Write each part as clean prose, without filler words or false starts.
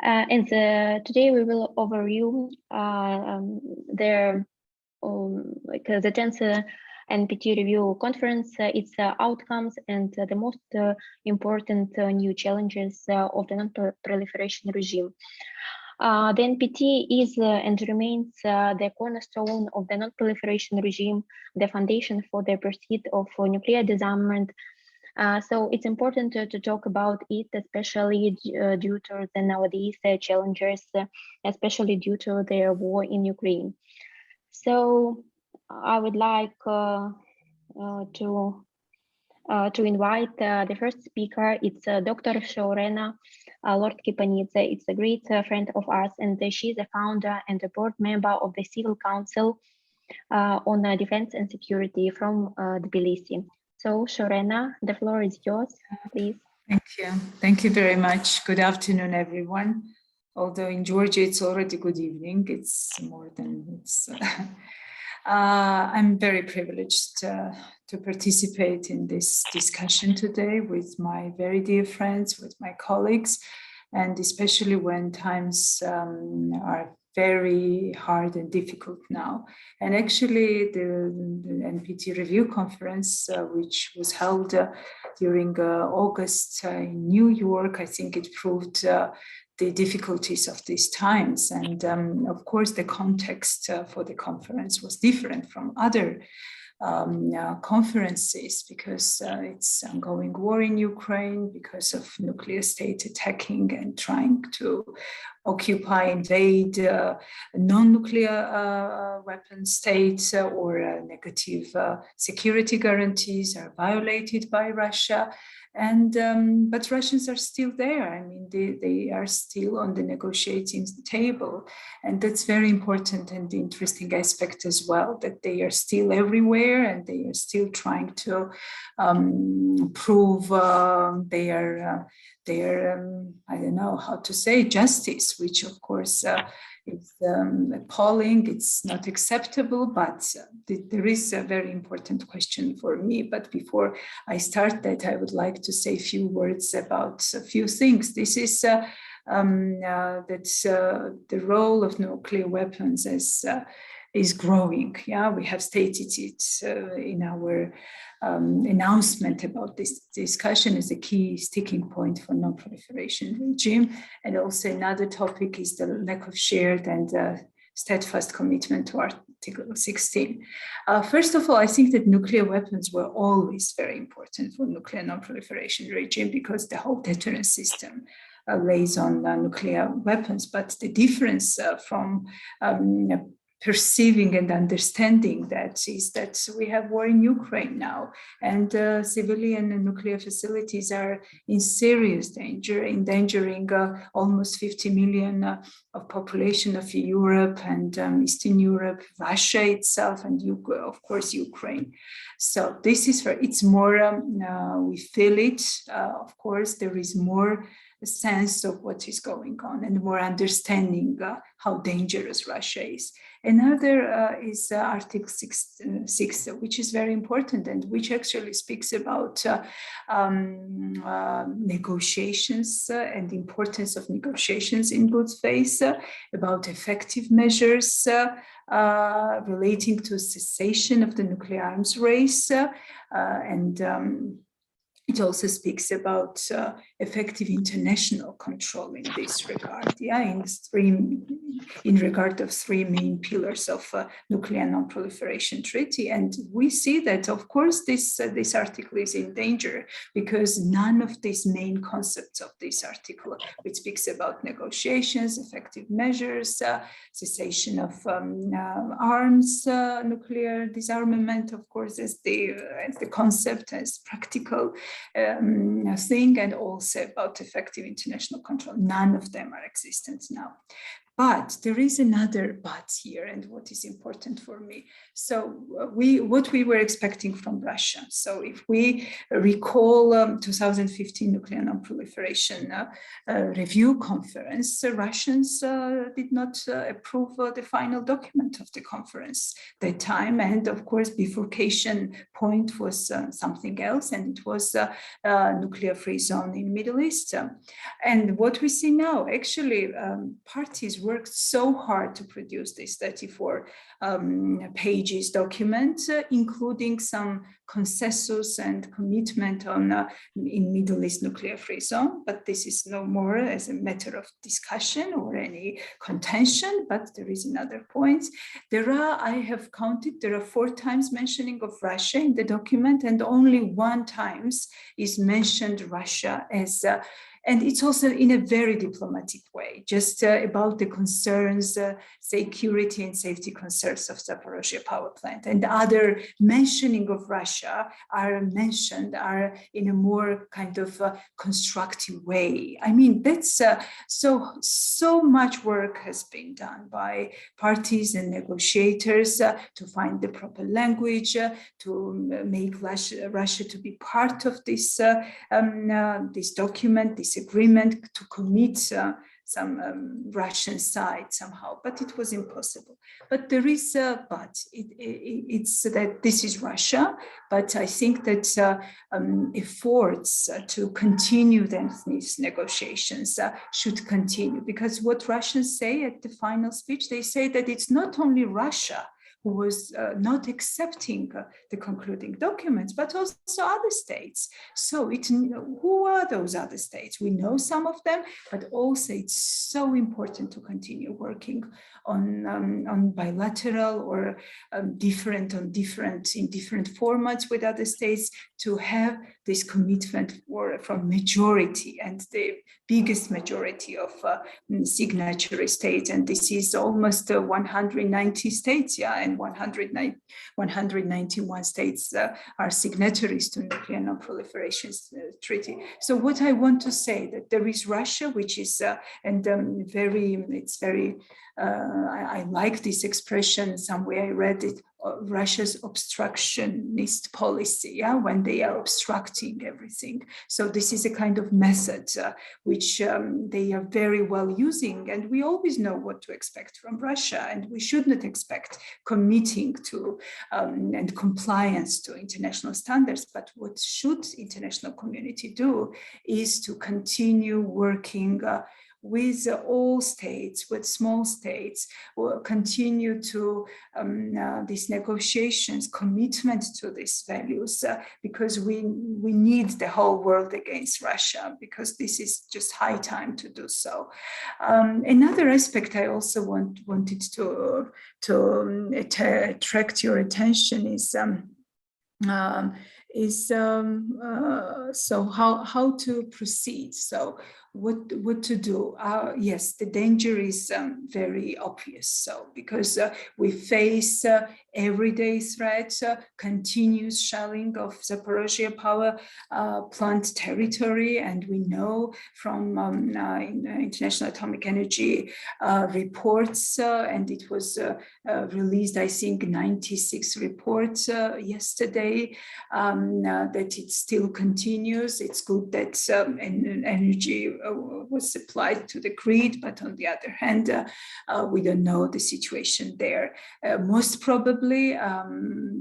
Today we will overview the 10th NPT review conference, its outcomes, and the most important new challenges of the non-proliferation regime. The NPT is and remains the cornerstone of the non-proliferation regime, the foundation for the pursuit of nuclear disarmament. So it's important to talk about it, especially due to the nowadays challenges, especially due to the war in Ukraine. So I would like to invite the first speaker. It's Dr. Shorena Lortkipanidze. It's a great friend of ours, and she's a founder and a board member of the Civil Council on Defense and Security from Tbilisi. So Shorena, the floor is yours, please. Thank you. Thank you very much. Good afternoon, everyone. Although in Georgia, it's already good evening. It's more than it's... I'm very privileged to participate in this discussion today with my very dear friends, with my colleagues, and especially when times are very hard and difficult now. And actually the NPT review conference, which was held during August in New York, I think it proved the difficulties of these times. And of course, the context for the conference was different from other conferences because it's ongoing war in Ukraine, because of nuclear state attacking and trying to occupy, invade non-nuclear weapon states or negative security guarantees are violated by Russia. And but Russians are still there. I mean, they are still on the negotiating table, and that's very important and interesting aspect as well. That they are still everywhere, and they are still trying to prove their I don't know how to say, justice, which of course is appalling. It's not acceptable, but there is a very important question for me. But before I start that, I would like to say a few words about a few things. This is the role of nuclear weapons is growing. Yeah, we have stated it in our announcement about this discussion as a key sticking point for non-proliferation regime. And also another topic is the lack of shared and steadfast commitment to Article 16. First of all, I think that nuclear weapons were always very important for nuclear non-proliferation regime because the whole deterrence system lays on nuclear weapons. But the difference from perceiving and understanding that is that we have war in Ukraine now, and civilian and nuclear facilities are in serious danger, endangering almost 50 million of population of Europe and Eastern Europe, Russia itself, and of course Ukraine. So this is it's more, we feel it, of course, there is more a sense of what is going on and more understanding how dangerous Russia is. Another is Article 6, which is very important and which actually speaks about negotiations and the importance of negotiations in good faith, about effective measures relating to cessation of the nuclear arms race, and it also speaks about effective international control in this regard, yeah, in regard of three main pillars of nuclear non-proliferation treaty. And we see that, of course, this article is in danger because none of these main concepts of this article, which speaks about negotiations, effective measures, cessation of arms, nuclear disarmament, of course, as the concept, as practical thing, and also about effective international control. None of them are existent now. But there is another but here, and what is important for me. So what we were expecting from Russia. So if we recall 2015 Nuclear Non-Proliferation Review Conference, Russians did not approve the final document of the conference that time. And of course, bifurcation point was something else, and it was a nuclear-free zone in Middle East. And what we see now, actually, parties worked so hard to produce this 34 pages document, including some consensus and commitment on in Middle East nuclear-free zone. But this is no more as a matter of discussion or any contention, but there is another point. There are, I have counted, there are 4 times mentioning of Russia in the document, and only 1 time is mentioned Russia as and it's also in a very diplomatic way, just about the concerns, security and safety concerns of Zaporozhye power plant. And other mentioning of Russia are mentioned in a more kind of constructive way. I mean, that's so much work has been done by parties and negotiators to find the proper language, to make Russia to be part of this this document, this agreement, to commit some Russian side somehow, but it was impossible. But there is a but. It's that this is Russia, but I think that efforts to continue these negotiations should continue, because what Russians say at the final speech, they say that it's not only Russia who was not accepting the concluding documents, but also other states. So who are those other states? We know some of them, but also it's so important to continue working on bilateral or in different formats with other states, to have this commitment from majority, and the biggest majority of signatory states, and this is almost 190 states, and 191 states are signatories to Nuclear Non-Proliferation Treaty. So what I want to say, that there is Russia, which is I like this expression. Somewhere I read it, Russia's obstructionist policy, when they are obstructing everything. So this is a kind of method which they are very well using, and we always know what to expect from Russia, and we should not expect committing to and compliance to international standards. But what should international community do is to continue working with all states, with small states, will continue to these negotiations, commitment to these values, because we need the whole world against Russia, because this is just high time to do so. Another aspect I also wanted to attract your attention is so how to proceed. So what to do? Yes, the danger is very obvious. So because we face everyday threats, continuous shelling of Zaporozhye power plant territory, and we know from International Atomic Energy reports, and it was released, I think, 96 reports yesterday, that it still continues. It's good that energy was supplied to the grid, but on the other hand, we don't know the situation there. Most probably,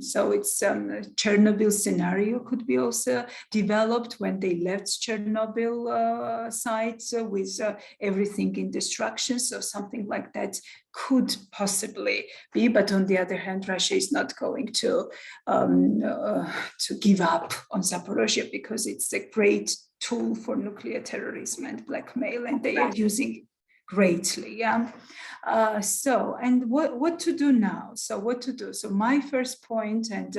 so it's Chernobyl scenario could be also developed when they left Chernobyl sites with everything in destruction. So something like that could possibly be, but on the other hand, Russia is not going to give up on Zaporozhye, because it's a great tool for nuclear terrorism and blackmail, and they are using it greatly. So, and what to do now? So what to do? So my first point, and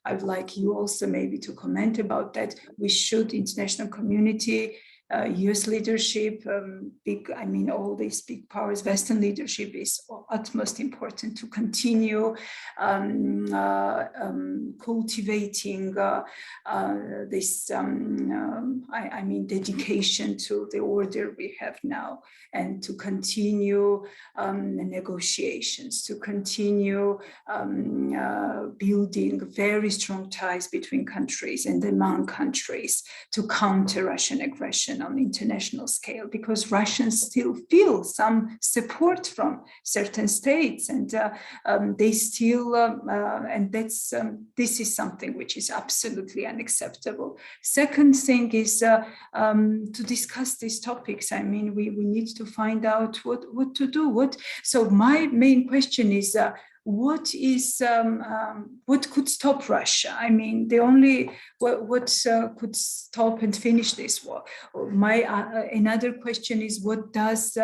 I'd like you also maybe to comment about that, we should, international community, US leadership, all these big powers, Western leadership is utmost important to continue cultivating this, dedication to the order we have now, and to continue negotiations, to continue building very strong ties between countries and among countries to counter Russian aggression on international scale, because Russians still feel some support from certain states, and they still, this is something which is absolutely unacceptable. Second thing is to discuss these topics. We need to find out what to do. So my main question is, what could stop Russia? What could stop and finish this war? Another question is, what does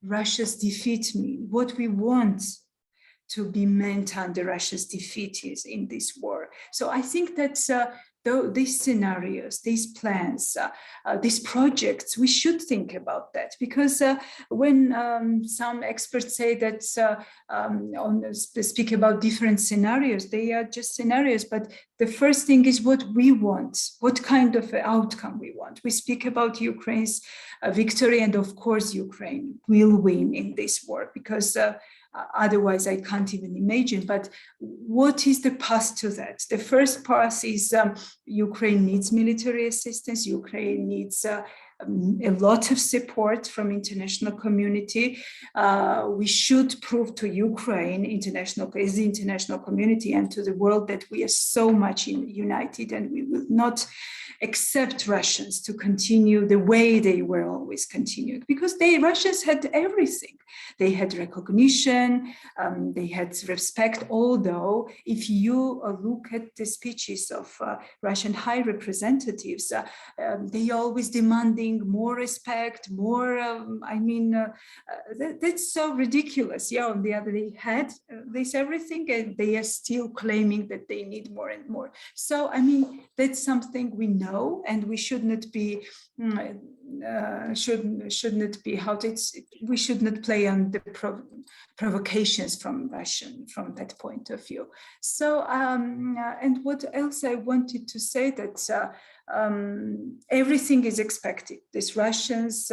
Russia's defeat mean? What we want to be meant under Russia's defeat is in this war. So I think that these scenarios, these plans, these projects, we should think about that, because when some experts say that speak about different scenarios, they are just scenarios. But the first thing is what we want, what kind of outcome we want. We speak about Ukraine's victory, and of course Ukraine will win in this war, because otherwise I can't even imagine. But what is the path to that? The first path is Ukraine needs military assistance. Ukraine needs a lot of support from international community. We should prove to Ukraine, as the international community, and to the world, that we are so much united, and we will not accept Russians to continue the way they were always continued, because Russians had everything. They had recognition, they had respect, although if you look at the speeches of Russian high representatives, they always demanding more respect, more, that's so ridiculous. Yeah, on the other, they had this everything, and they are still claiming that they need more and more. So, that's something we know, and we should not be, we should not play on the provocations from Russian, from that point of view. So, and what else I wanted to say, that everything is expected. This Russians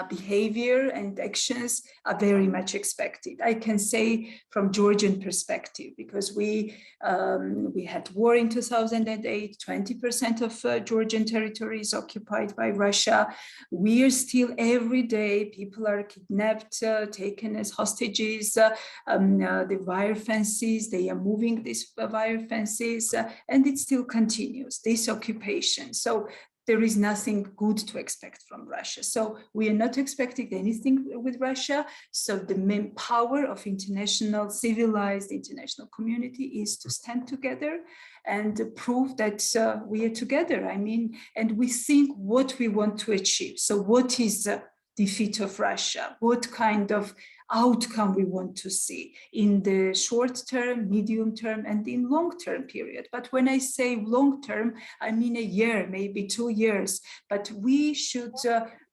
behavior and actions are very much expected. I can say from Georgian perspective, because we had war in 2008, 20% of Georgian territory is occupied by Russia. We are still every day, people are kidnapped, taken as hostages, the wire fences, they are moving these wire fences, and it still continues, this occupation. So there is nothing good to expect from Russia. So we are not expecting anything with Russia. So the main power of international, civilized international community is to stand together and prove that we are together. And we think what we want to achieve. So what is the defeat of Russia? What kind of outcome we want to see in the short term, medium term, and in long term period. But when I say long term, I mean a year, maybe 2 years, but we should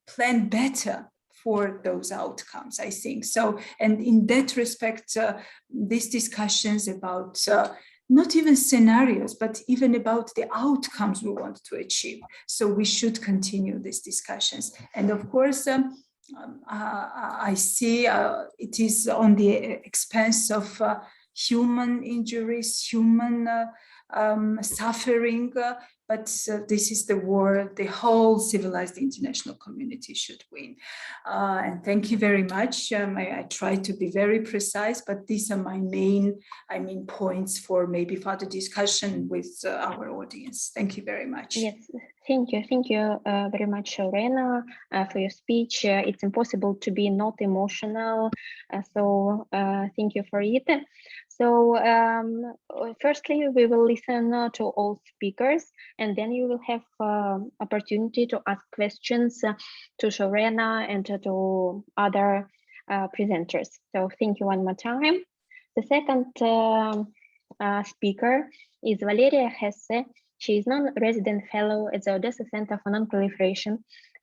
plan better for those outcomes, I think. So, and in that respect, these discussions about not even scenarios, but even about the outcomes we want to achieve. So we should continue these discussions. And of course, I see it is on the expense of human injuries, human suffering, but this is the war the whole civilized international community should win. And thank you very much. I try to be very precise, but these are my main, points for maybe further discussion with our audience. Thank you very much. Yes, thank you very much, Shorena, for your speech. It's impossible to be not emotional, so thank you for it. So firstly, we will listen to all speakers, and then you will have opportunity to ask questions to Shorena and to other presenters. So thank you one more time. The second speaker is Valeriia Hesse. She is non-resident fellow at the Odesa Center for Nonproliferation,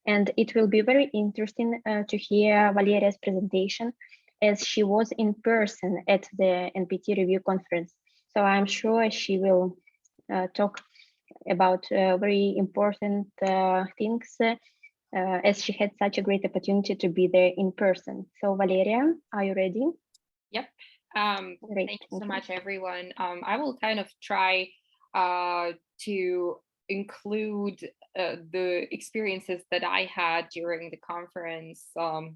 and it will be very interesting to hear Valeriia's presentation, as she was in person at the NPT review conference. So I'm sure she will talk about very important things, as she had such a great opportunity to be there in person. So Valeriia, are you ready? Yep. Thank you so much, everyone. I will kind of try to include the experiences that I had during the conference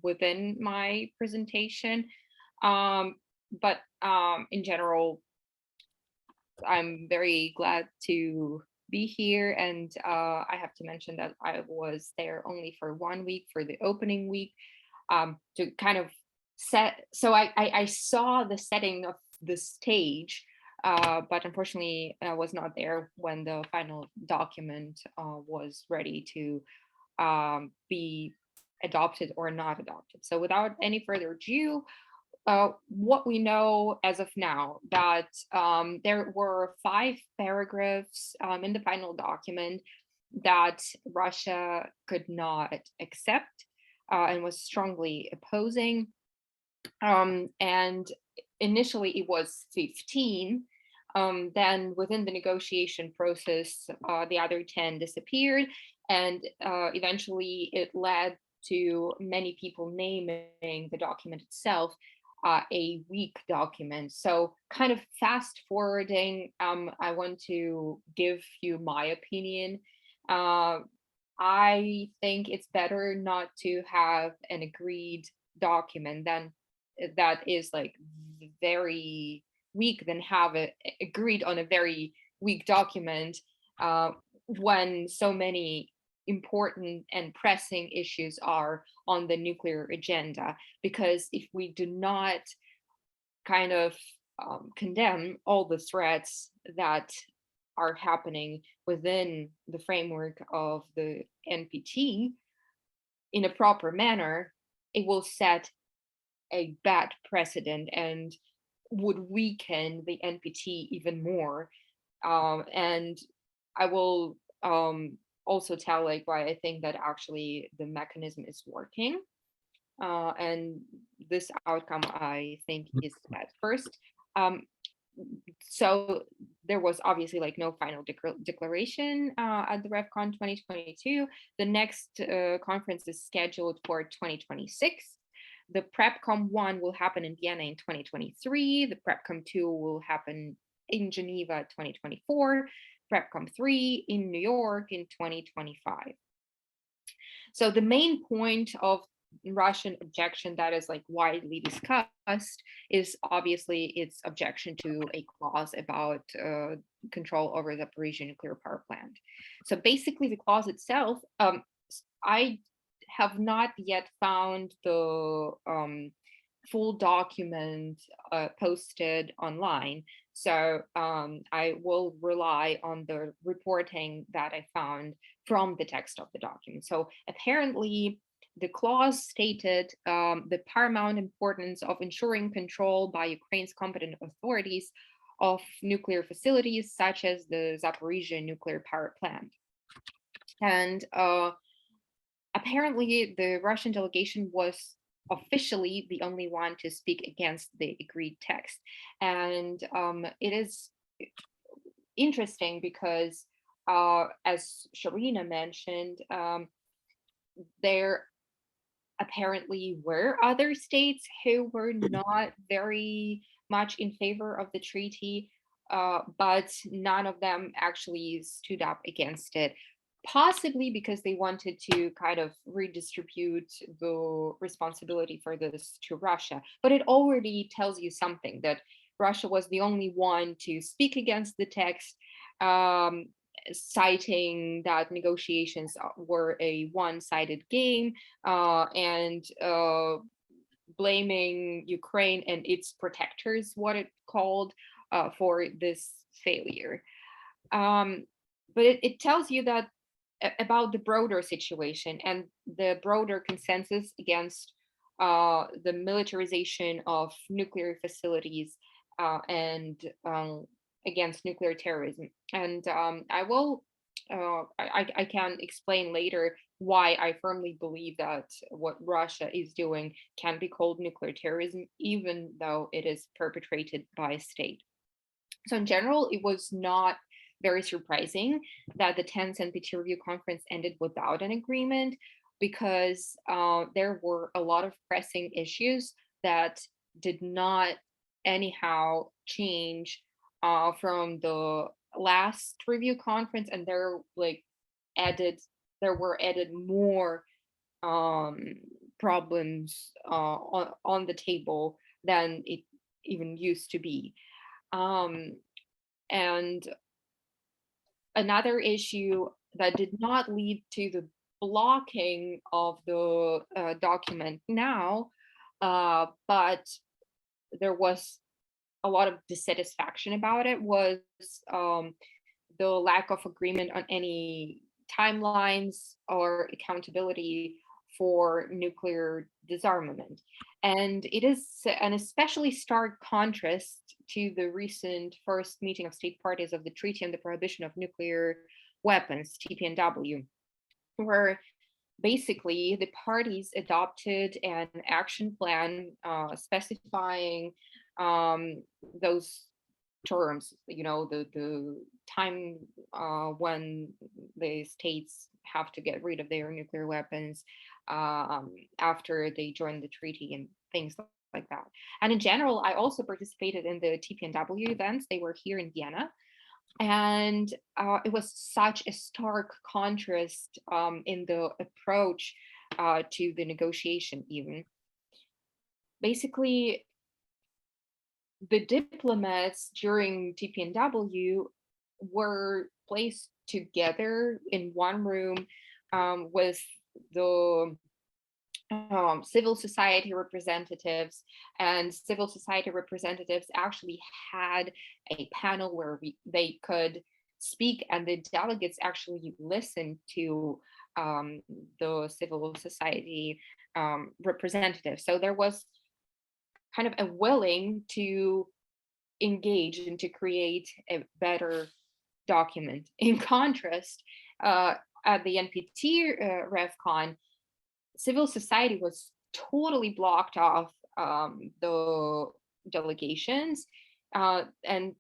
within my presentation. But in general, I'm very glad to be here, and I have to mention that I was there only for 1 week for the opening week to kind of so I saw the setting of the stage, but unfortunately I was not there when the final document was ready to be adopted or not adopted. So without any further ado, what we know as of now, that there were 5 paragraphs in the final document that Russia could not accept and was strongly opposing. And initially it was 15. Then within the negotiation process, the other 10 disappeared, and eventually it led to many people naming the document itself a weak document. So kind of fast forwarding, I want to give you my opinion. I think it's better not to have an agreed document than that is like very weak than have it agreed on a very weak document when so many important and pressing issues are on the nuclear agenda. Because if we do not kind of condemn all the threats that are happening within the framework of the NPT in a proper manner, it will set a bad precedent and would weaken the NPT even more. And I will also tell like why I think that actually the mechanism is working. And this outcome, I think, is at first. So there was obviously like no final declaration at the RevCon 2022. The next conference is scheduled for 2026. The PrepCom 1 will happen in Vienna in 2023. The PrepCom 2 will happen in Geneva 2024. PrepCom 3 in New York in 2025. So the main point of Russian objection that is like widely discussed is obviously its objection to a clause about control over the Zaporizhzhia nuclear power plant. So basically the clause itself, I have not yet found the full document posted online. So I will rely on the reporting that I found from the text of the document. So apparently the clause stated the paramount importance of ensuring control by Ukraine's competent authorities of nuclear facilities, such as the Zaporizhzhia nuclear power plant. And apparently the Russian delegation was officially the only one to speak against the agreed text. And it is interesting because, as Shorena mentioned, there apparently were other states who were not very much in favor of the treaty, but none of them actually stood up against it. Possibly because they wanted to kind of redistribute the responsibility for this to Russia. But it already tells you something, that Russia was the only one to speak against the text, citing that negotiations were a one-sided game, and blaming Ukraine and its protectors, what it called, for this failure. But it tells you that about the broader situation and the broader consensus against the militarization of nuclear facilities and against nuclear terrorism. And I can explain later why I firmly believe that what Russia is doing can be called nuclear terrorism, even though it is perpetrated by a state. So in general, it was not very surprising that the 10th NPT review conference ended without an agreement, because there were a lot of pressing issues that did not anyhow change from the last review conference, and there were added more problems on the table than it even used to be. And another issue that did not lead to the blocking of the document now, but there was a lot of dissatisfaction about it, was the lack of agreement on any timelines or accountability for nuclear disarmament. And it is an especially stark contrast to the recent first meeting of state parties of the Treaty on the Prohibition of Nuclear Weapons, TPNW, where basically the parties adopted an action plan specifying those terms, the time when the states have to get rid of their nuclear weapons after they join the treaty and things like that. And in general, I also participated in the TPNW events. They were here in Vienna. And it was such a stark contrast in the approach to the negotiation even. Basically, the diplomats during TPNW were placed together in one room with the civil society representatives, and civil society representatives actually had a panel where they could speak, and the delegates actually listened to the civil society representatives. So there was kind of a willing to engage and to create a better document. In contrast, at the NPT RevCon, civil society was totally blocked off the delegations, and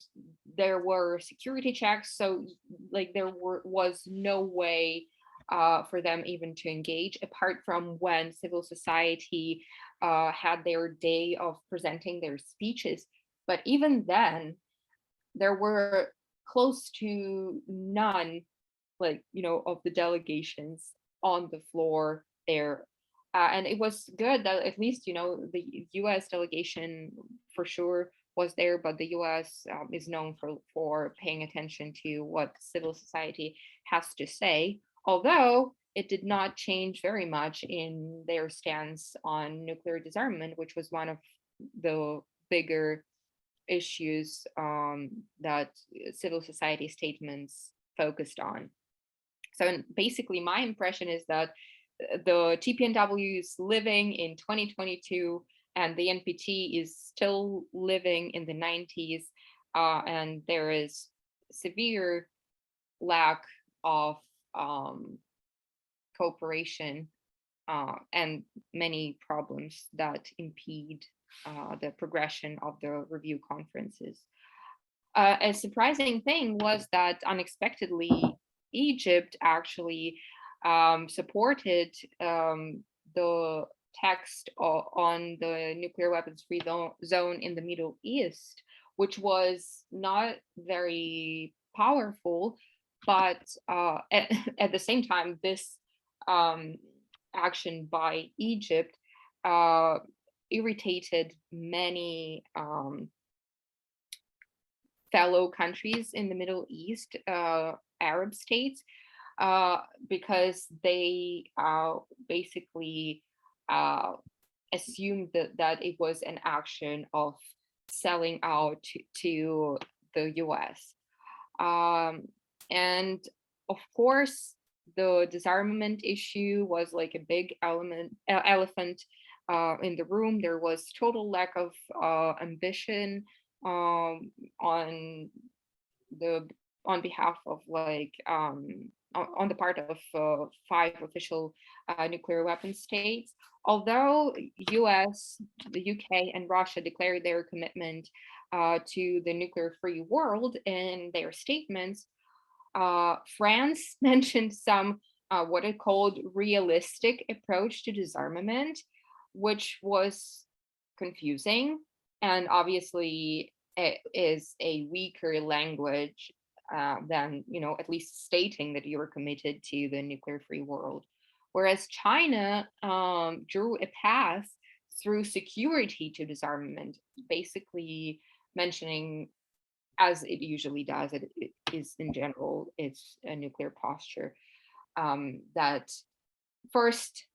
there were security checks. So there was no way for them even to engage, apart from when civil society had their day of presenting their speeches. But even then, there were close to none, of the delegations on the floor there. And it was good that at least, the US delegation for sure was there, but the US is known for paying attention to what civil society has to say, although it did not change very much in their stance on nuclear disarmament, which was one of the bigger issues that civil society statements focused on. So basically, my impression is that the TPNW is living in 2022, and the NPT is still living in the 90s, and there is severe lack of cooperation and many problems that impede the progression of the review conferences. A surprising thing was that unexpectedly, Egypt actually supported the text on the nuclear weapons-free zone in the Middle East, which was not very powerful, but at the same time, this action by Egypt irritated many fellow countries in the Middle East, Arab states, because they basically assumed that it was an action of selling out to the US. And of course, the disarmament issue was like a big elephant in the room. There was total lack of ambition on on behalf of on the part of 5 official nuclear weapon states. Although US, the UK, and Russia declared their commitment to the nuclear-free world in their statements, France mentioned some what it called realistic approach to disarmament, which was confusing and obviously it is a weaker language than, at least stating that you are committed to the nuclear-free world. Whereas China drew a path through security to disarmament, basically mentioning, as it usually does, it is in general, it's a nuclear posture, that first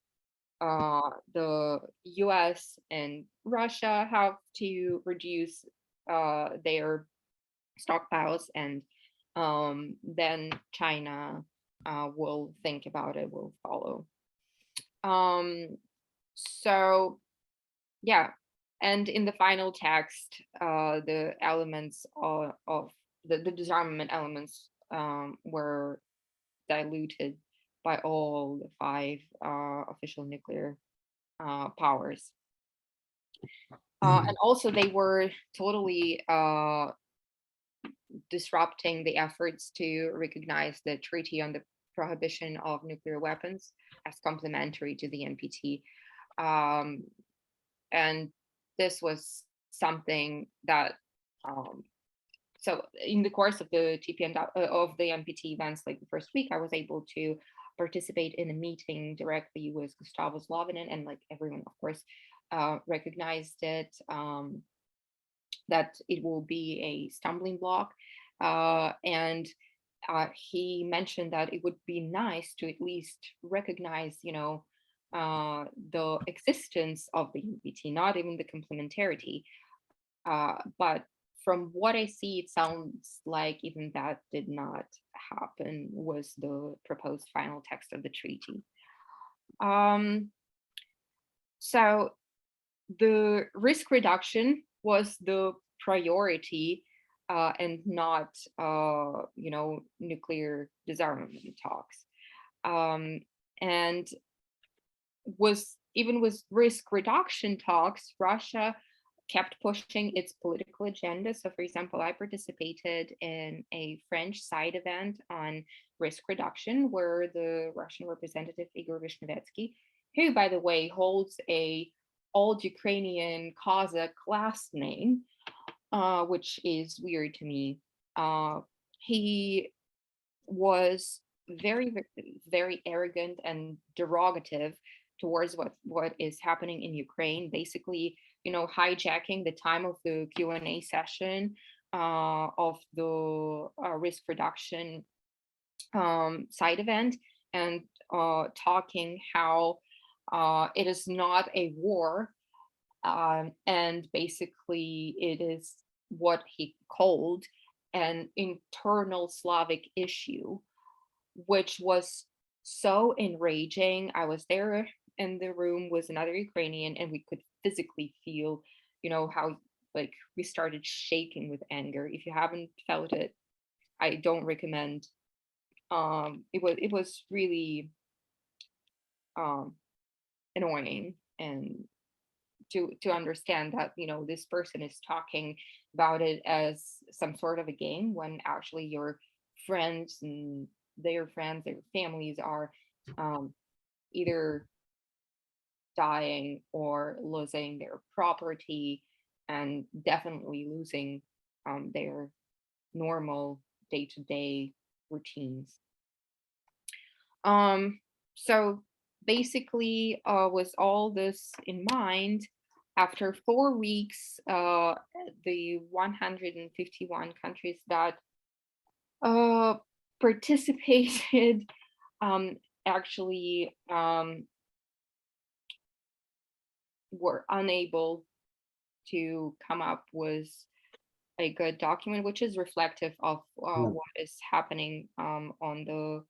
the US and Russia have to reduce their stockpiles, and then China will think about it, will follow. So yeah, and in the final text, the elements of the disarmament elements were diluted by all the 5 official nuclear powers. And also they were totally disrupting the efforts to recognize the Treaty on the Prohibition of Nuclear Weapons as complementary to the NPT. And this was something that, so in the course of the of the NPT events, like the first week, I was able to participate in a meeting directly with Gustavo Slovinin, and like everyone, of course, recognized it, that it will be a stumbling block. And he mentioned that it would be nice to at least recognize, the existence of the NPT, not even the complementarity. But from what I see, it sounds like even that did not happen with the proposed final text of the treaty. So the risk reduction was the priority, and not, nuclear disarmament talks. And even with risk reduction talks, Russia kept pushing its political agenda. So for example, I participated in a French side event on risk reduction where the Russian representative Igor Vishnevetsky, who by the way holds a old Ukrainian Cossack last name, which is weird to me. He was very, very arrogant and derogative towards what is happening in Ukraine, basically, hijacking the time of the Q&A session of the risk reduction side event, and talking how it is not a war, and basically it is what he called an internal Slavic issue, which was so enraging. I was there in the room with another Ukrainian, and we could physically feel, how like we started shaking with anger. If you haven't felt it, I don't recommend. It was really annoying, and to understand that this person is talking about it as some sort of a game, when actually your friends and their families are either dying or losing their property, and definitely losing their normal day-to-day routines. So basically, with all this in mind, after 4 weeks, the 151 countries that participated actually were unable to come up with a good document, which is reflective of what is happening on the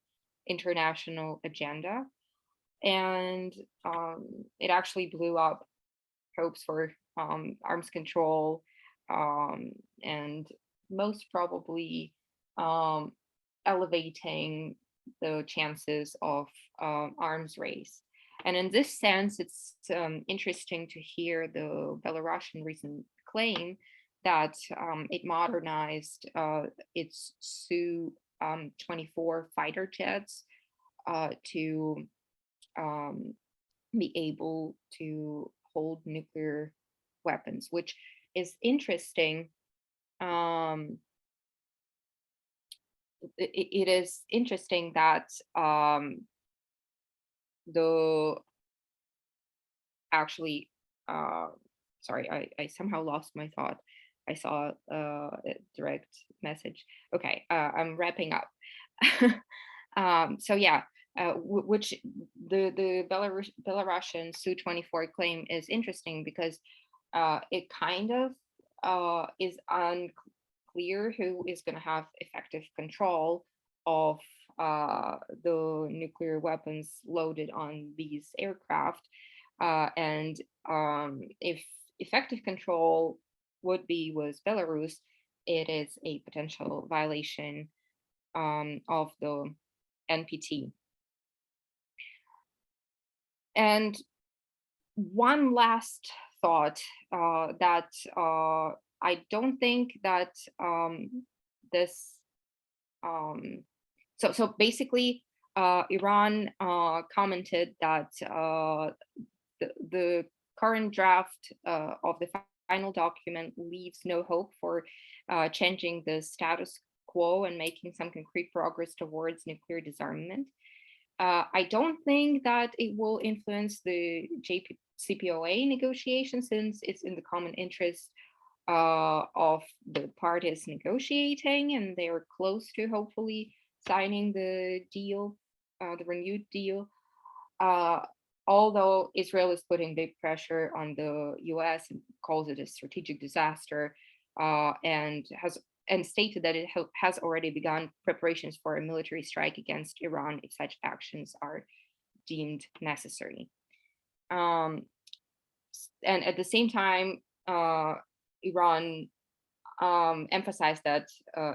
international agenda. And it actually blew up hopes for arms control, and most probably elevating the chances of arms race. And in this sense, it's interesting to hear the Belarusian recent claim that it modernized its Su-24 fighter jets to be able to hold nuclear weapons, which is interesting. It is interesting that sorry, I somehow lost my thought. I saw a direct message. Okay, I'm wrapping up. So yeah, which the Belarusian Su-24 claim is interesting because it kind of is unclear who is going to have effective control of the nuclear weapons loaded on these aircraft. And if effective control would be with Belarus, it is a potential violation of the NPT. And one last thought that I don't think that this, so basically Iran commented that the current draft of the final document leaves no hope for changing the status quo and making some concrete progress towards nuclear disarmament. I don't think that it will influence the JCPOA negotiations, since it's in the common interest of the parties negotiating, and they are close to hopefully signing the deal, the renewed deal. Although Israel is putting big pressure on the US and calls it a strategic disaster, and stated that it has already begun preparations for a military strike against Iran if such actions are deemed necessary. And at the same time, Iran emphasized that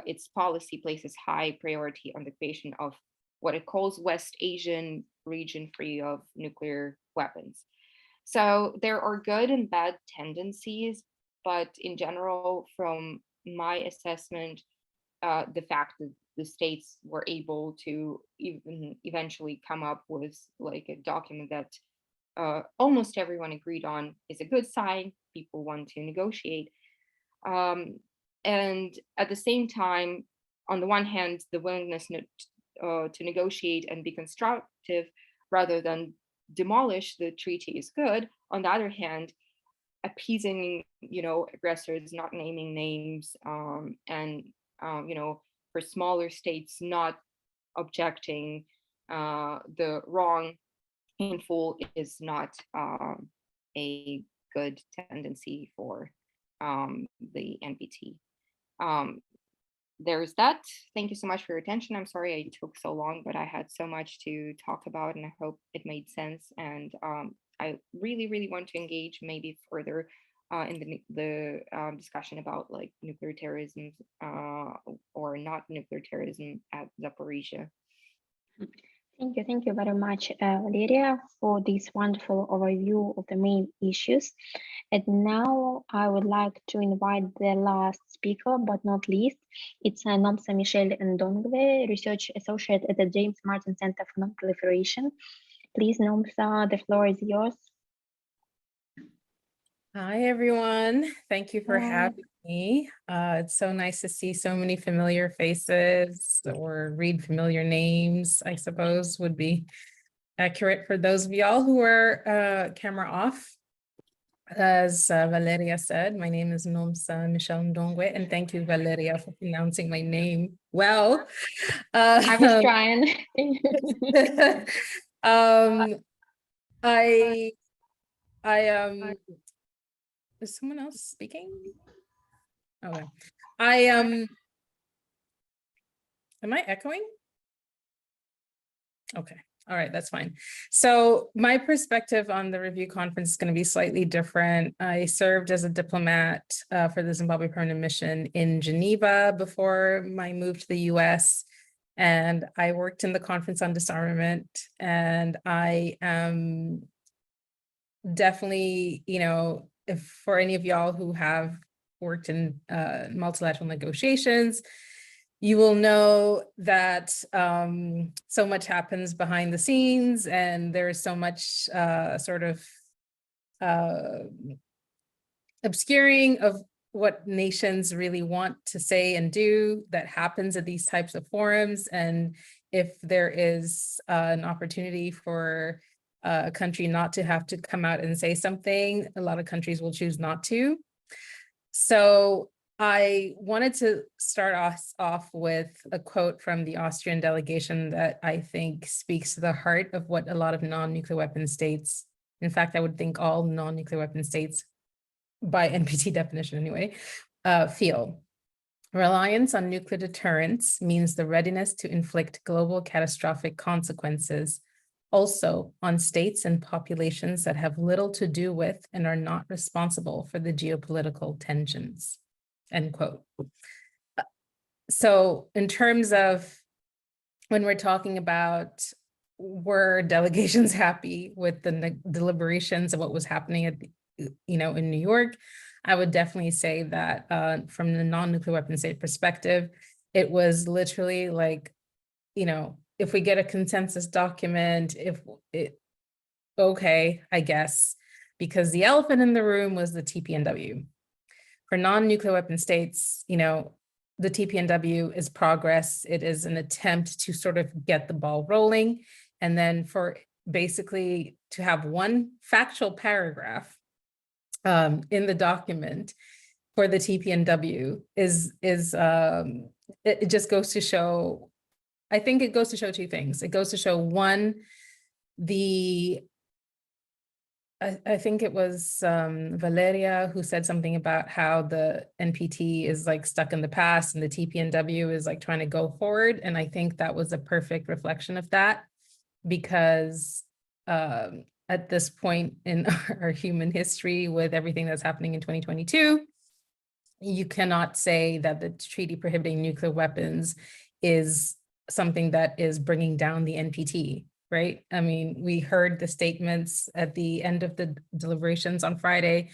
its policy places high priority on the creation of what it calls West Asian region free of nuclear weapons. So there are good and bad tendencies, but in general, from my assessment, the fact that the states were able to even eventually come up with like a document that almost everyone agreed on is a good sign. People want to negotiate. And at the same time, on the one hand, the willingness to negotiate and be constructive rather than demolish the treaty is good. On the other hand, appeasing, aggressors, not naming names, and for smaller states not objecting the wrong in full is not a good tendency for the NPT. There's that. Thank you so much for your attention. I'm sorry I took so long, but I had so much to talk about, and I hope it made sense. And I really, really want to engage maybe further in the discussion about like nuclear terrorism or not nuclear terrorism at Zaporizhia. Thank you very much, Valeriia, for this wonderful overview of the main issues. And now I would like to invite the last speaker, but not least. It's Nomsa Ndongwe, Research Associate at the James Martin Center for Nonproliferation. Please, Nomsa, the floor is yours. Hi, everyone. Thank you for having me. It's so nice to see so many familiar faces or read familiar names, I suppose would be accurate for those of y'all who are camera off. As Valeriia said, my name is Nomsa Ndongwe, and thank you, Valeriia, for pronouncing my name well. I was trying. Is someone else speaking? Okay. Am I echoing? Okay. All right, that's fine. So my perspective on the review conference is going to be slightly different. I served as a diplomat for the Zimbabwe Permanent Mission in Geneva before my move to the US. And I worked in the Conference on Disarmament. And I am definitely, if for any of y'all who have worked in multilateral negotiations, you will know that so much happens behind the scenes, and there's so much obscuring of what nations really want to say and do that happens at these types of forums. And if there is an opportunity for a country not to have to come out and say something, a lot of countries will choose not to. So I wanted to start us off with a quote from the Austrian delegation that I think speaks to the heart of what a lot of non-nuclear weapon states, in fact, I would think all non-nuclear weapon states, by NPT definition anyway, feel. Reliance on nuclear deterrence means the readiness to inflict global catastrophic consequences, also on states and populations that have little to do with and are not responsible for the geopolitical tensions, end quote. So in terms of when we're talking about were delegations happy with the deliberations of what was happening at, in New York, I would definitely say that from the non-nuclear weapon state perspective, it was literally like, if we get a consensus document, okay, I guess, because the elephant in the room was the TPNW. For non-nuclear weapon states, the TPNW is progress. It is an attempt to sort of get the ball rolling. And then for basically to have one factual paragraph in the document for the TPNW it just goes to show, I think it goes to show two things. It goes to show one, I think it was Valeriia who said something about how the NPT is like stuck in the past and the TPNW is like trying to go forward. And I think that was a perfect reflection of that, because at this point in our human history, with everything that's happening in 2022, you cannot say that the treaty prohibiting nuclear weapons is something that is bringing down the NPT. Right? I mean, we heard the statements at the end of the deliberations on Friday.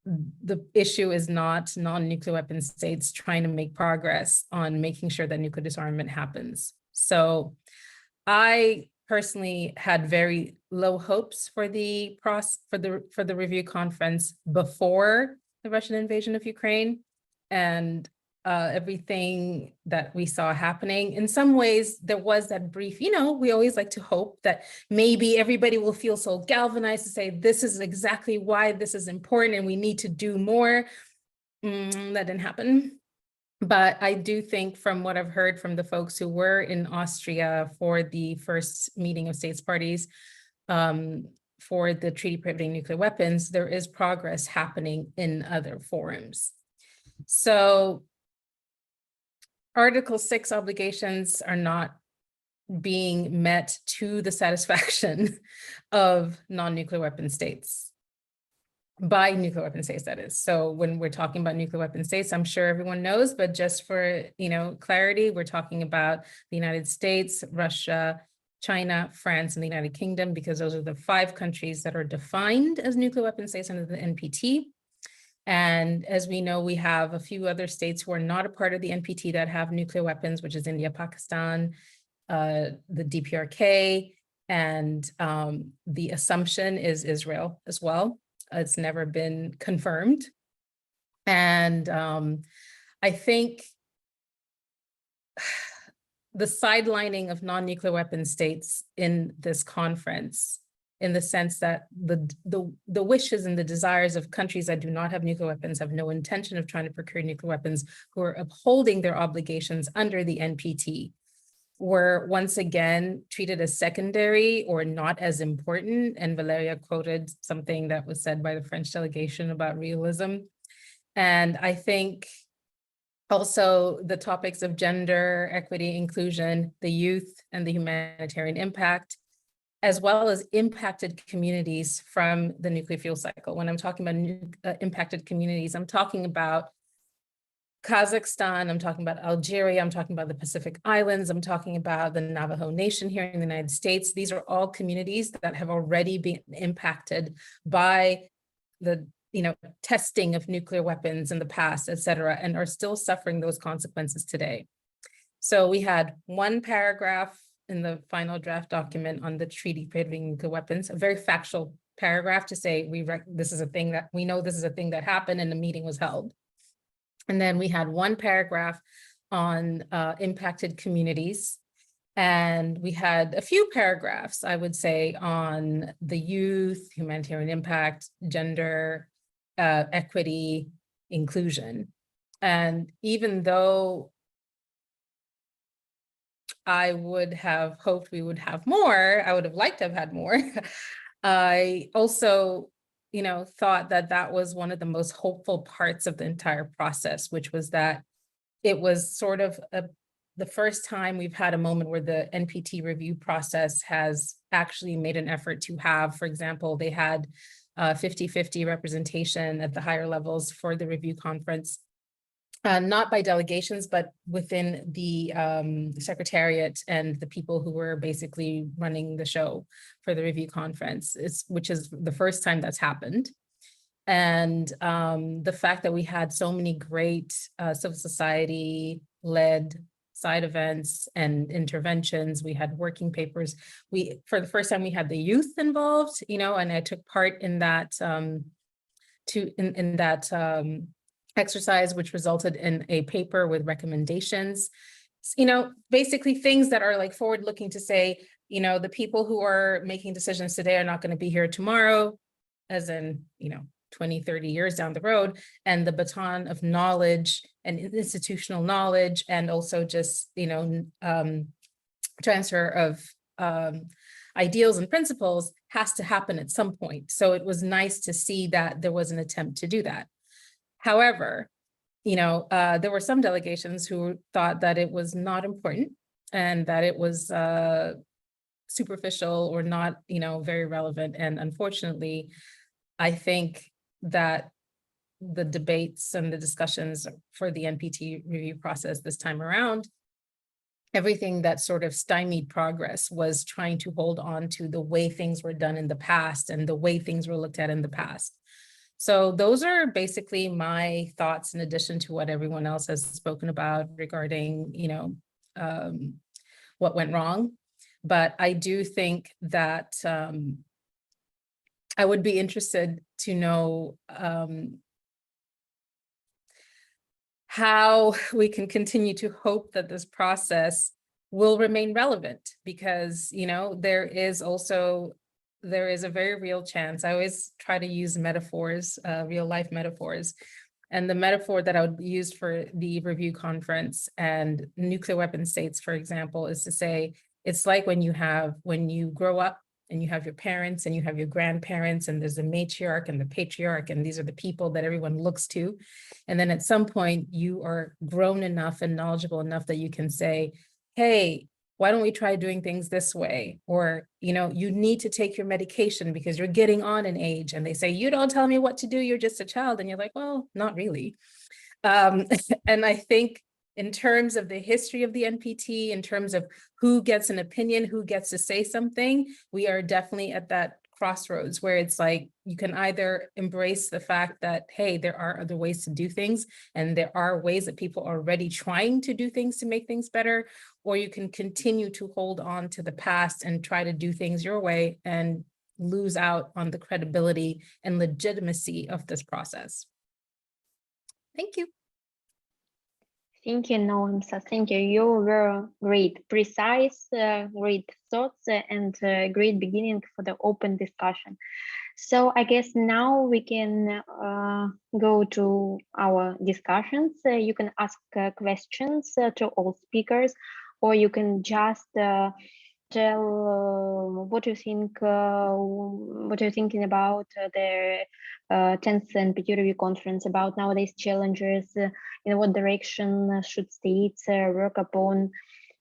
The issue is not non-nuclear weapon states trying to make progress on making sure that nuclear disarmament happens. So I personally had very low hopes for the review conference before the Russian invasion of Ukraine, and everything that we saw happening. In some ways, there was that brief, we always like to hope that maybe everybody will feel so galvanized to say, this is exactly why this is important and we need to do more. That didn't happen. But I do think, from what I've heard from the folks who were in Austria for the first meeting of states parties for the treaty prohibiting nuclear weapons, there is progress happening in other forums. So Article 6 obligations are not being met to the satisfaction of non-nuclear weapon states, by nuclear weapon states, that is. So when we're talking about nuclear weapon states, I'm sure everyone knows, but just for clarity, we're talking about the United States, Russia, China, France, and the United Kingdom, because those are the 5 countries that are defined as nuclear weapon states under the NPT. And as we know, we have a few other states who are not a part of the NPT that have nuclear weapons, which is India, Pakistan, the DPRK, and the assumption is Israel as well. It's never been confirmed. And I think the sidelining of non-nuclear weapon states in this conference, in the sense that the wishes and the desires of countries that do not have nuclear weapons, have no intention of trying to procure nuclear weapons, who are upholding their obligations under the NPT, were once again treated as secondary or not as important. And Valeriia quoted something that was said by the French delegation about realism. And I think also the topics of gender, equity, inclusion, the youth, and the humanitarian impact as well as impacted communities from the nuclear fuel cycle. When I'm talking about impacted communities, I'm talking about Kazakhstan, I'm talking about Algeria, I'm talking about the Pacific Islands, I'm talking about the Navajo Nation here in the United States. These are all communities that have already been impacted by the testing of nuclear weapons in the past, et cetera, and are still suffering those consequences today. So we had one paragraph in the final draft document on the treaty prohibiting nuclear weapons, a very factual paragraph to say this is a thing that we know this is a thing that happened and the meeting was held. And then we had one paragraph on impacted communities. And we had a few paragraphs, I would say, on the youth, humanitarian impact, gender, equity, inclusion. And even though I would have hoped we would have more, I would have liked to have had more, I also thought that that was one of the most hopeful parts of the entire process, which was that it was sort of the first time we've had a moment where the NPT review process has actually made an effort to have, for example, they had 50-50 representation at the higher levels for the review conference, not by delegations, but within the secretariat and the people who were basically running the show for the review conference, which is the first time that's happened. And the fact that we had so many great civil society-led side events and interventions, we had working papers. For the first time, we had the youth involved, and I took part in that exercise, which resulted in a paper with recommendations, basically things that are like forward-looking to say, the people who are making decisions today are not going to be here tomorrow, as in, 20, 30 years down the road, and the baton of knowledge and institutional knowledge, and also just, transfer of ideals and principles has to happen at some point. So it was nice to see that there was an attempt to do that. However, there were some delegations who thought that it was not important and that it was superficial or not, very relevant. And unfortunately, I think that the debates and the discussions for the NPT review process this time around, everything that sort of stymied progress was trying to hold on to the way things were done in the past and the way things were looked at in the past. So those are basically my thoughts in addition to what everyone else has spoken about regarding, what went wrong. But I do think that I would be interested to know how we can continue to hope that this process will remain relevant, because, there is a very real chance. I always try to use metaphors, real life metaphors. And the metaphor that I would use for the review conference and nuclear weapon states, for example, is to say, it's like when you grow up and you have your parents and you have your grandparents, and there's the matriarch and the patriarch, and these are the people that everyone looks to. And then at some point you are grown enough and knowledgeable enough that you can say, hey, why don't we try doing things this way? Or, you need to take your medication because you're getting on in age. And they say, you don't tell me what to do, you're just a child. And you're like, well, not really. And I think in terms of the history of the NPT, in terms of who gets an opinion, who gets to say something, we are definitely at that crossroads where it's like, you can either embrace the fact that, hey, there are other ways to do things, and there are ways that people are already trying to do things to make things better, or you can continue to hold on to the past and try to do things your way and lose out on the credibility and legitimacy of this process. Thank you. Thank you, Nomsa. Thank you. You were great, precise, great thoughts, and great beginning for the open discussion. So I guess now we can go to our discussions. You can ask questions to all speakers, or you can just tell what you think, what you're thinking about the 10th NPT review conference, about nowadays challenges, in what direction should states work upon,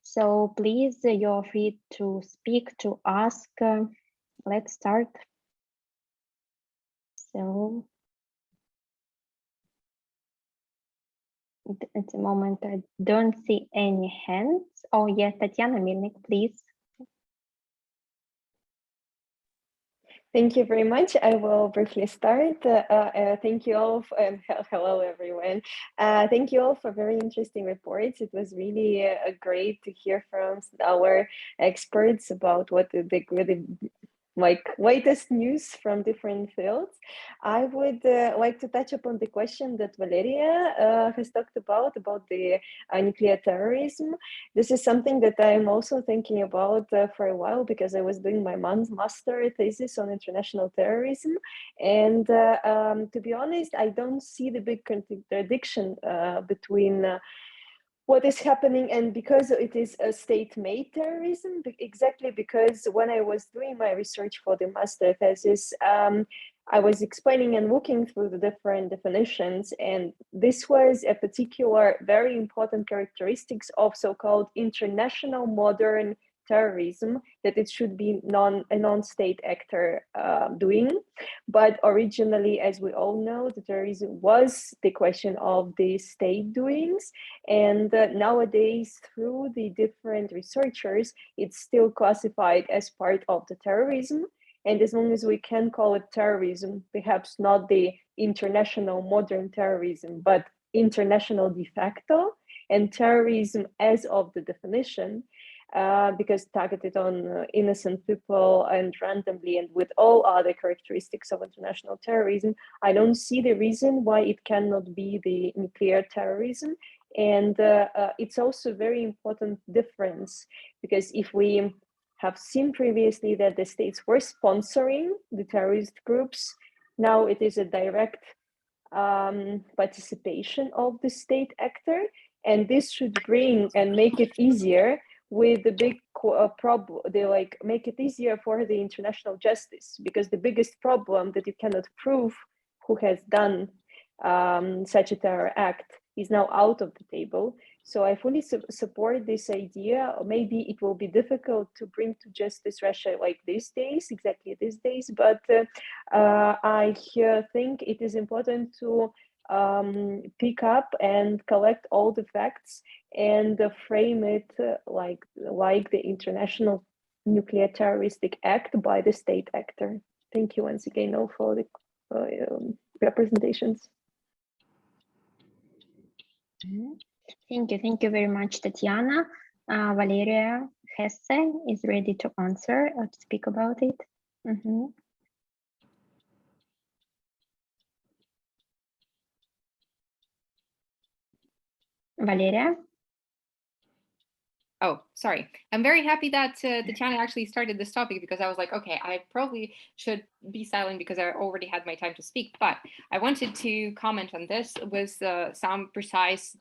So please, you're free to speak, to ask. Let's start. So at the moment, I don't see any hands. Oh, yes, Tatiana Milnik, please. Thank you very much. I will briefly start. Thank you all. Hello, everyone. Thank you all for very interesting reports. It was really great to hear from our experts about what the really like latest news from different fields. I would like to touch upon the question that Valeriia has talked about the nuclear terrorism. This is something that I'm also thinking about for a while, because I was doing my master thesis on international terrorism. And to be honest, I don't see the big contradiction between what is happening, and because it is a state-made terrorism, exactly because when I was doing my research for the master thesis, I was explaining and looking through the different definitions, and this was a particular very important characteristics of so-called international modern terrorism, that it should be a non-state actor doing. But originally, as we all know, the terrorism was the question of the state doings. And nowadays, through the different researchers, it's still classified as part of the terrorism. And as long as we can call it terrorism, perhaps not the international modern terrorism, but international de facto, and terrorism as of the definition, because targeted on innocent people and randomly and with all other characteristics of international terrorism, I don't see the reason why it cannot be the nuclear terrorism. And it's also a very important difference, because if we have seen previously that the states were sponsoring the terrorist groups, now it is a direct participation of the state actor, and this should bring and make it easier with the big problem. They like make it easier for the international justice, because the biggest problem that you cannot prove who has done such a terror act is now out of the table. So I fully support this idea. Maybe it will be difficult to bring to justice Russia like these days, exactly these days, but I think it is important to pick up and collect all the facts and frame it like the international nuclear terroristic act by the state actor. Thank you once again all for the representations. Thank you very much, Tatiana. Valeriia Hesse is ready to answer or to speak about it. Valeriia? Oh, sorry. I'm very happy that Tatiana actually started this topic, because I was like, okay, I probably should be silent because I already had my time to speak. But I wanted to comment on this with some precise,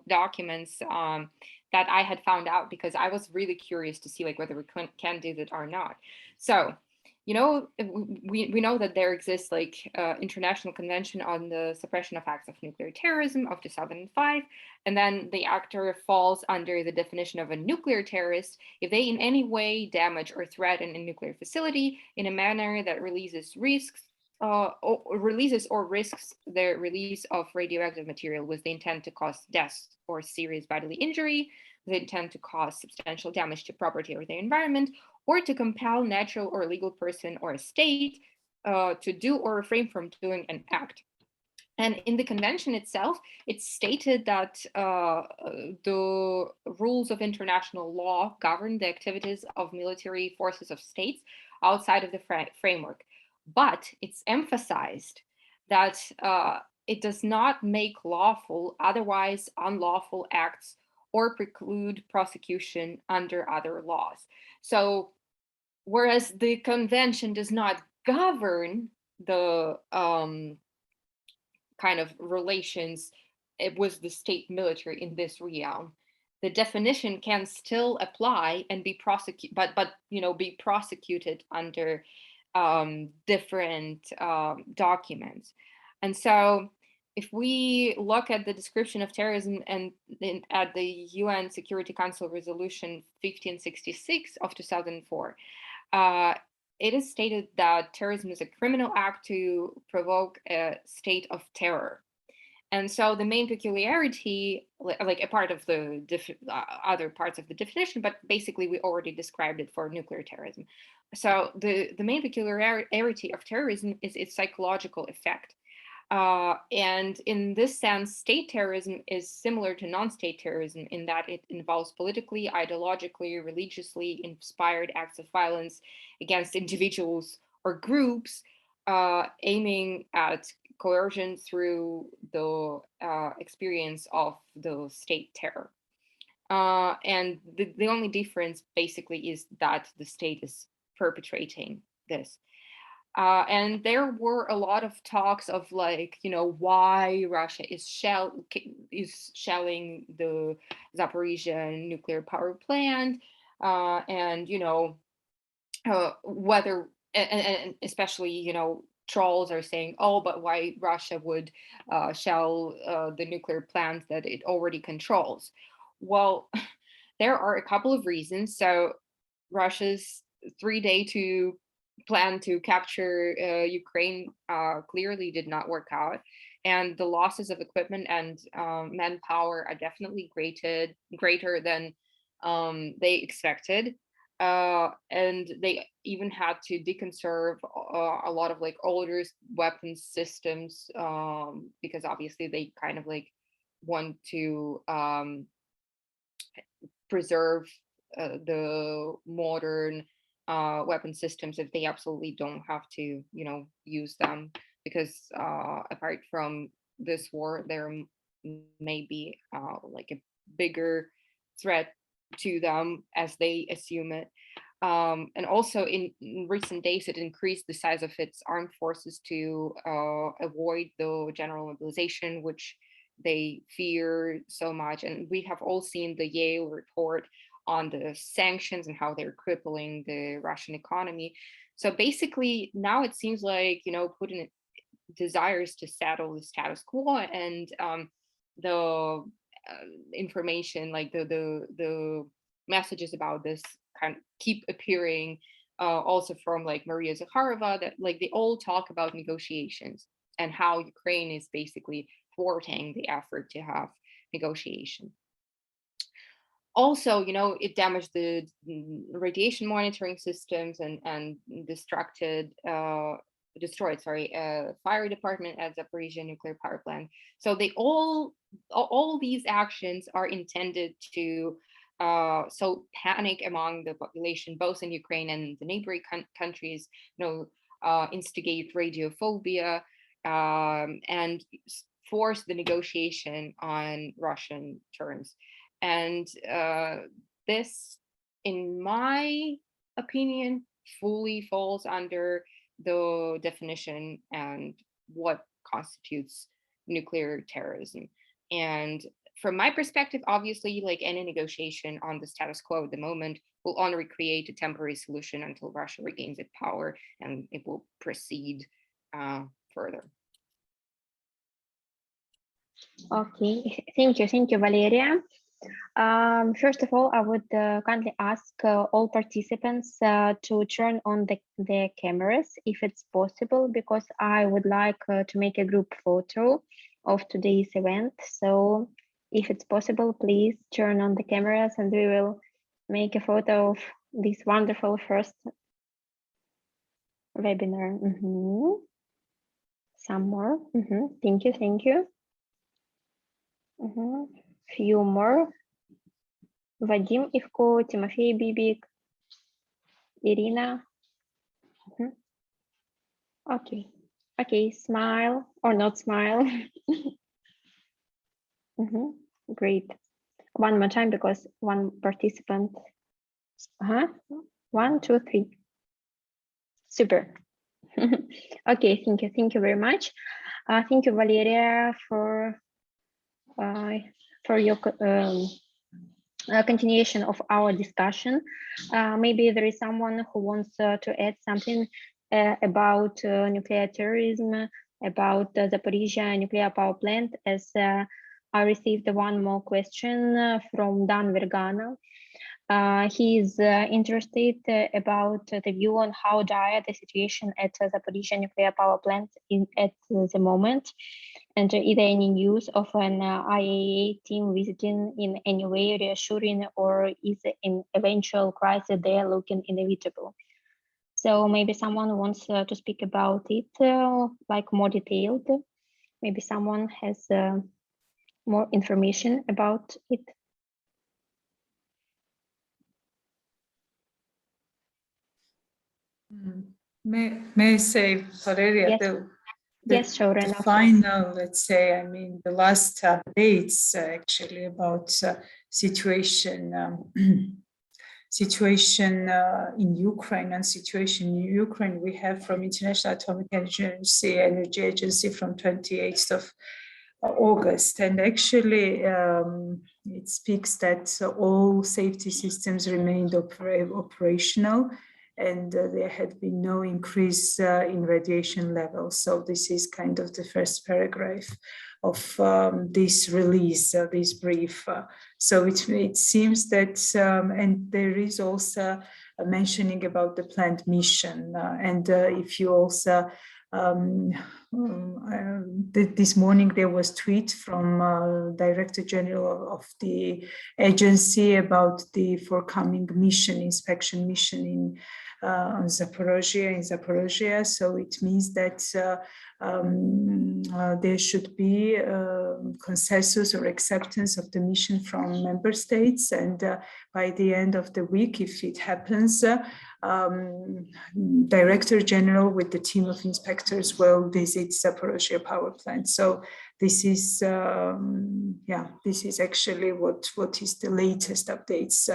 documents that I had found out, because I was really curious to see like whether we can do that or not. So, we know that there exists like International Convention on the Suppression of Acts of Nuclear Terrorism of 2005, and then the actor falls under the definition of a nuclear terrorist if they in any way damage or threaten a nuclear facility in a manner that releases or risks the release of radioactive material with the intent to cause death or serious bodily injury, with the intent to cause substantial damage to property or the environment, or to compel natural or legal person or a state to do or refrain from doing an act. And in the convention itself, it's stated that the rules of international law govern the activities of military forces of states outside of the framework. But it's emphasized that it does not make lawful otherwise unlawful acts or preclude prosecution under other laws. So whereas the convention does not govern the kind of relations with the state military in this realm, the definition can still apply and be prosecuted, but be prosecuted under different documents. And so if we look at the description of terrorism and at the UN Security Council Resolution 1566 of 2004, it is stated that terrorism is a criminal act to provoke a state of terror. And so the main peculiarity, like a part of the other parts of the definition, but basically we already described it for nuclear terrorism. So the main peculiarity of terrorism is its psychological effect. And in this sense, state terrorism is similar to non-state terrorism in that it involves politically, ideologically, religiously inspired acts of violence against individuals or groups, aiming at coercion through the experience of the state terror. And the only difference basically is that the state is perpetrating this. And there were a lot of talks of like, you know, why Russia is shelling the Zaporizhia nuclear power plant, and, you know, whether, and especially, you know, trolls are saying, oh, but why Russia would shell the nuclear plants that it already controls? Well, there are a couple of reasons. So Russia's 3-day plan to capture Ukraine clearly did not work out. And the losses of equipment and manpower are definitely greater than they expected. And they even had to deconserve a lot of like older weapons systems, because obviously they kind of like want to preserve the modern weapon systems if they absolutely don't have to, you know, use them, because apart from this war, there may be like a bigger threat to them as they assume it. And also in recent days, it increased the size of its armed forces to avoid the general mobilization, which they fear so much. And we have all seen the Yale report on the sanctions and how they're crippling the Russian economy. So basically now it seems like, you know, Putin desires to settle the status quo, and the information, like the messages about this kind of keep appearing also from like Maria Zakharova, that like they all talk about negotiations and how Ukraine is basically thwarting the effort to have negotiation. Also, you know, it damaged the radiation monitoring systems and destroyed fire department at Zaporizhia nuclear power plant. So they all these actions are intended to sow panic among the population, both in Ukraine and the neighboring countries, you know, instigate radiophobia, and force the negotiation on Russian terms. And this, in my opinion, fully falls under the definition and what constitutes nuclear terrorism. And from my perspective, obviously, like any negotiation on the status quo at the moment will only create a temporary solution until Russia regains its power, and it will proceed further. Okay, thank you, Valeriia. First of all, I would kindly ask all participants to turn on the cameras if it's possible, because I would like to make a group photo of today's event. So if it's possible, please turn on the cameras and we will make a photo of this wonderful first webinar. Some more. Thank you. Few more. Vadim Ivko, Timofey Bibik, Irina. Okay, smile or not smile. Great. One more time, because one participant. 1, 2, 3. Super. Okay, thank you very much. Thank you, Valeriia, for your continuation of our discussion. Maybe there is someone who wants to add something about nuclear terrorism about the Zaporizhzhia nuclear power plant, as I received one more question from Dan Vergana. He is interested about the view on how dire the situation at the Zaporizhzhia nuclear power plant at the moment, and is there any news of an IAEA team visiting in any way reassuring, or is an eventual crisis there looking inevitable? So maybe someone wants to speak about it, like more detailed. Maybe someone has more information about it. May I say, Valeriia, yes. Shorena, the final, let's say, I mean, the last updates actually about situation in Ukraine and situation in Ukraine we have from International Atomic Energy Agency from 28th of August, and actually it speaks that all safety systems remained operational, and there had been no increase in radiation levels. So this is kind of the first paragraph of this release, this brief. So it seems that, and there is also a mentioning about the planned mission. And if you also, this morning there was tweet from Director General of the agency about the forthcoming mission, inspection mission in Zaporizhzhia. So it means that there should be consensus or acceptance of the mission from member states, and by the end of the week, if it happens, Director General with the team of inspectors will visit Zaporizhzhia power plant. So this is, this is actually what is the latest updates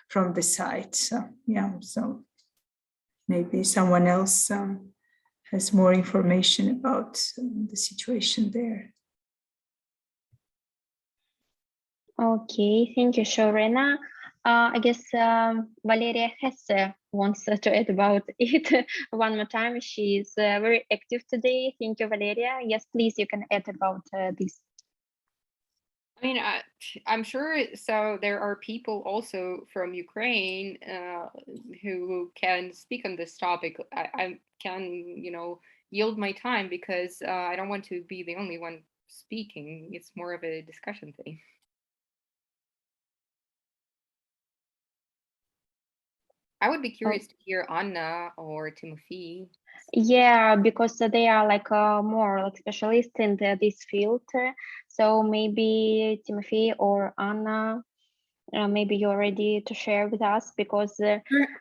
from the site. So maybe someone else has more information about the situation there. Okay, thank you, Shorena. I guess Valeriia Hesse wants to add about it one more time. She is very active today. Thank you, Valeriia. Yes, please, you can add about this. I mean, I'm sure, so there are people also from Ukraine who can speak on this topic. I can, yield my time because I don't want to be the only one speaking. It's more of a discussion thing. I would be curious to hear Anna or Timofey. Yeah, because they are like more like specialists in this field. So maybe Timofey or Anna, maybe you're ready to share with us, because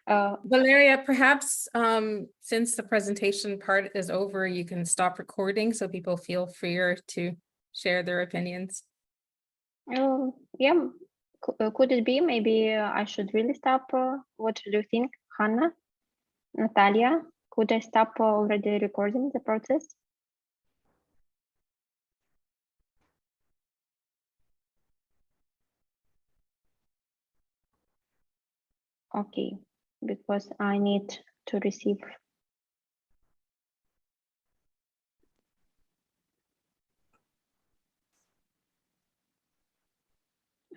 Valeriia, perhaps since the presentation part is over, you can stop recording so people feel freer to share their opinions. Yeah, could it be? Maybe I should really stop. What do you think, Hannah, Natalia? Could I stop already recording the process? Okay, because I need to receive.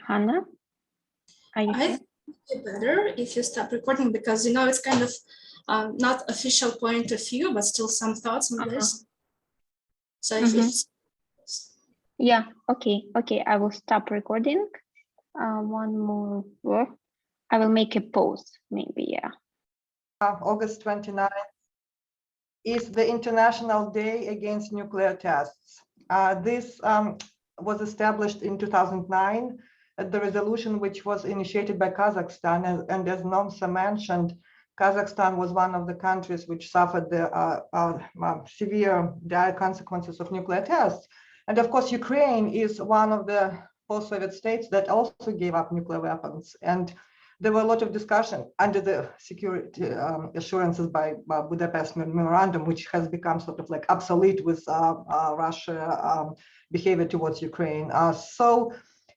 Hannah, are you here? I think it's better if you stop recording, because it's kind of not official point of view, but still some thoughts on this. So if it's yeah, okay, I will stop recording. One more word. I will make a pause, maybe, yeah. August 29th is the International Day Against Nuclear Tests. This was established in 2009 at the resolution which was initiated by Kazakhstan, and as Nomsa mentioned, Kazakhstan was one of the countries which suffered the severe dire consequences of nuclear tests. And of course, Ukraine is one of the post-Soviet states that also gave up nuclear weapons. And there were a lot of discussion under the security assurances by Budapest Memorandum, which has become sort of like obsolete with Russia behavior towards Ukraine.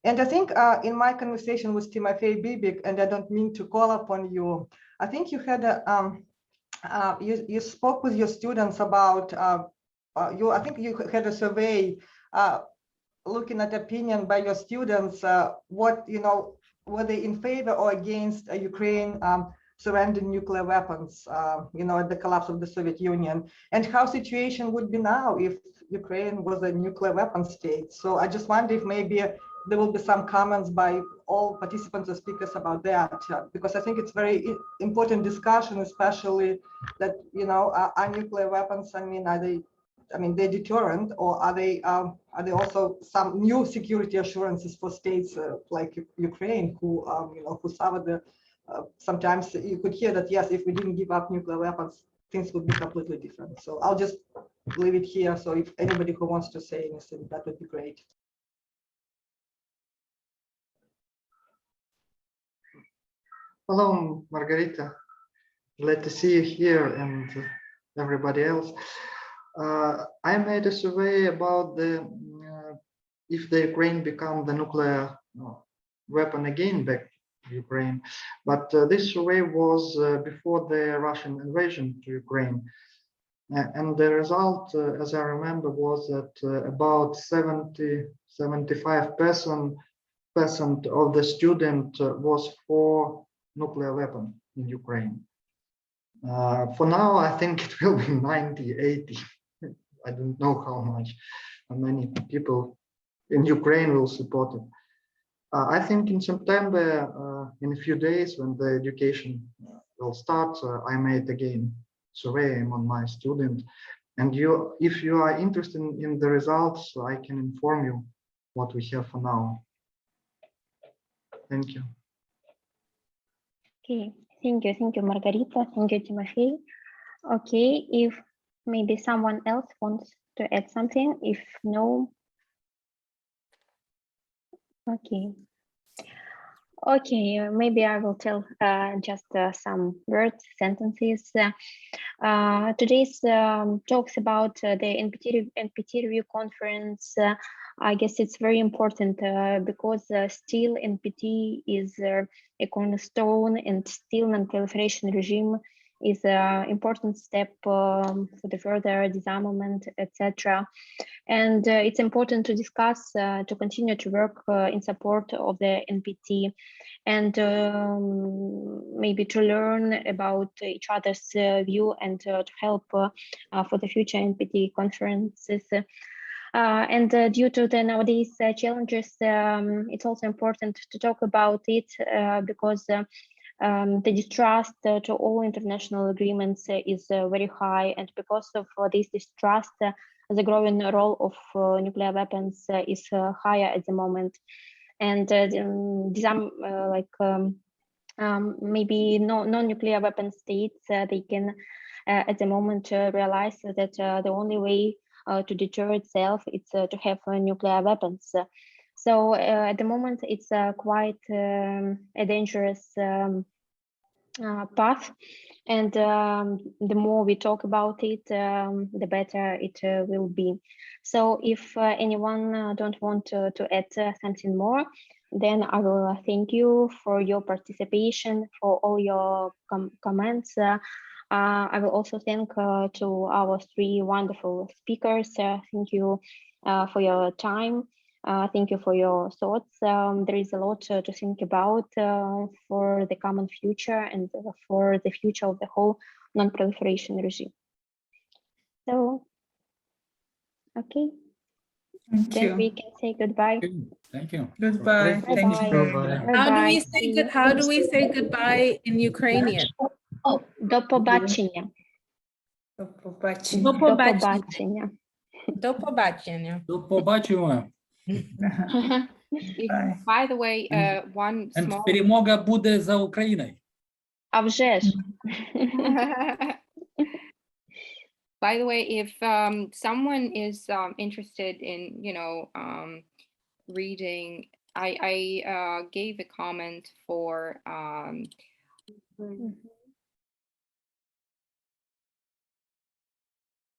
And I think in my conversation with Timofey Bibik, and I don't mean to call upon you, I think you had you spoke with your students about I think you had a survey looking at opinion by your students. What, were they in favor or against Ukraine surrendering nuclear weapons, at the collapse of the Soviet Union, and how situation would be now if Ukraine was a nuclear weapon state. So I just wonder if maybe there will be some comments by all participants or speakers about that, because I think it's very important discussion, especially that, are nuclear weapons, they're deterrent, or are they also some new security assurances for states like Ukraine, who who suffered the sometimes you could hear that, yes, if we didn't give up nuclear weapons, things would be completely different. So I'll just leave it here. So if anybody who wants to say anything, that would be great. Hello, Margarita. Glad to see you here and everybody else. I made a survey about if the Ukraine become the nuclear weapon again back to Ukraine, but this survey was before the Russian invasion to Ukraine, and the result, as I remember, was that about 75% of the student was for nuclear weapon in Ukraine. For now, I think it will be 90, 80. I don't know how many people in Ukraine will support it. I think in September, in a few days, when the education will start, I made again survey among my students. And if you are interested in the results, I can inform you what we have for now. Thank you. Okay, thank you, Margarita. Thank you, Timofey. Okay, if maybe someone else wants to add something, if no, okay. Okay, maybe I will tell just some words, sentences. Today's talks about the NPT review conference. I guess it's very important because still NPT is a cornerstone, and still non-proliferation regime is an important step for the further disarmament, etc. And it's important to discuss, to continue to work in support of the NPT, and maybe to learn about each other's view, and to help for the future NPT conferences. And due to the nowadays challenges, it's also important to talk about it because the distrust to all international agreements is very high, and because of this distrust, the growing role of nuclear weapons is higher at the moment. And maybe non-nuclear weapon states, they can at the moment realize that the only way to deter itself is to have nuclear weapons. So at the moment, it's quite a dangerous path, and the more we talk about it, the better it will be. So if anyone don't want to add something more, then I will thank you for your participation, for all your comments. I will also thank to our three wonderful speakers. Thank you for your time. Thank you for your thoughts. There is a lot to think about for the common future and for the future of the whole non-proliferation regime. So, okay. Thank Then you. we can say goodbye. Thank you. Goodbye. Bye-bye. Thank you. How do we say goodbye in Ukrainian? До побачення. До побачення. До До побачення. побачення. До побачення. До побачення. By the way, one And small. перемога буде за Україною. А вже ж. By the way, if someone is interested in, reading, I gave a comment for